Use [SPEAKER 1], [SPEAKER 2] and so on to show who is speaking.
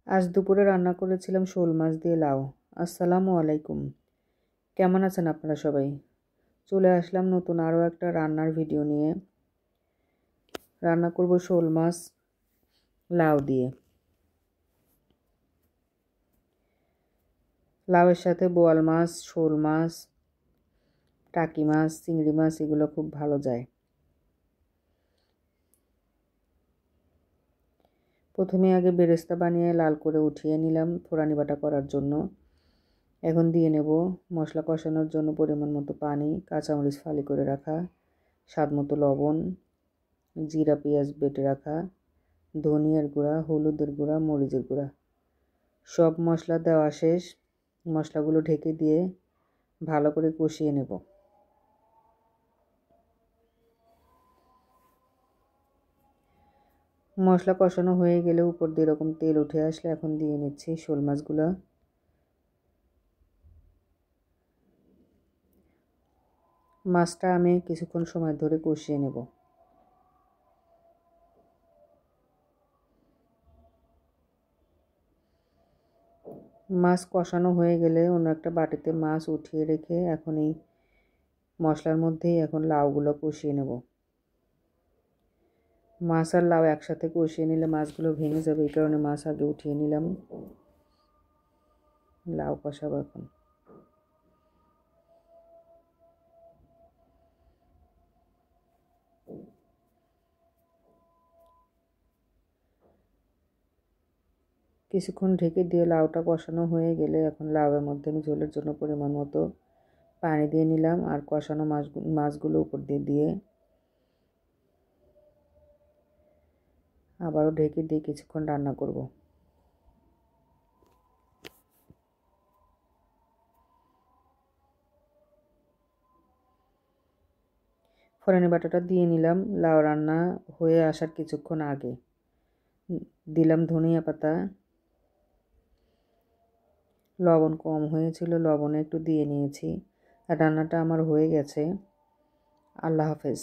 [SPEAKER 1] আজ দুপুরে রান্না করেছিলাম শোল মাছ দিয়ে লাউ। আসসালামু আলাইকুম, কেমন আছেন আপনারা সবাই? চলে আসলাম নতুন আরও একটা রান্নার ভিডিও নিয়ে। রান্না করব শোল মাছ লাউ দিয়ে। লাউয়ের সাথে বোয়াল মাছ, শোল মাছ, টাকি মাছ, চিংড়ি মাছ এগুলো খুব ভালো যায়। প্রথমে আগে বেরেস্তা বানিয়ে লাল করে উঠিয়ে নিলাম ফোড়ানি বাটা করার জন্য। এখন দিয়ে নেব মশলা কষানোর জন্য পরিমাণ মতো পানি, কাঁচামরিচ ফালি করে রাখা, স্বাদ মতো লবণ, জিরা পেঁয়াজ বেটে রাখা, ধনিয়ার গুঁড়া, হলুদের গুঁড়া, মরিচের গুঁড়া। সব মশলা দেওয়া শেষ। মশলাগুলো ঢেকে দিয়ে ভালো করে কষিয়ে নেব। মশলা কষানো হয়ে গেলে উপর দিয়ে এরকম তেল উঠে আসলে এখন দিয়ে নিচ্ছি শোল মাছগুলো। মাছটা আমি কিছুক্ষণ সময় ধরে কষিয়ে নেব। মাছ কষানো হয়ে গেলে অন্য একটা বাটিতে মাছ উঠিয়ে রেখে এখন এই মশলার মধ্যেই এখন লাউগুলো কষিয়ে নেব। মাছ আর লাউ একসাথে কষিয়ে নিলে মাছগুলো ভেঙে যাবে, এই কারণে মাছ আগে উঠিয়ে নিলাম। লাউ কষাবো এখন। কিছুক্ষণ ঢেকে দিয়ে লাউটা কষানো হয়ে গেলে এখন লাউয়ের মধ্যে আমি ঝোলের জন্য পরিমাণ মতো পানি দিয়ে নিলাম আর কষানো মাছগুলো উপর দিয়ে দিয়ে আবারও ঢেকে দিয়ে কিছুক্ষণ রান্না করব। ফোড়ানি বাটাটা দিয়ে নিলাম লাউ রান্না হয়ে আসার কিছুক্ষণ আগে। দিলাম ধনিয়া পাতা, লবণ কম হয়েছিল, লবণ একটু দিয়ে নিয়েছি। আর রান্নাটা আমার হয়ে গেছে। আল্লাহ হাফেজ।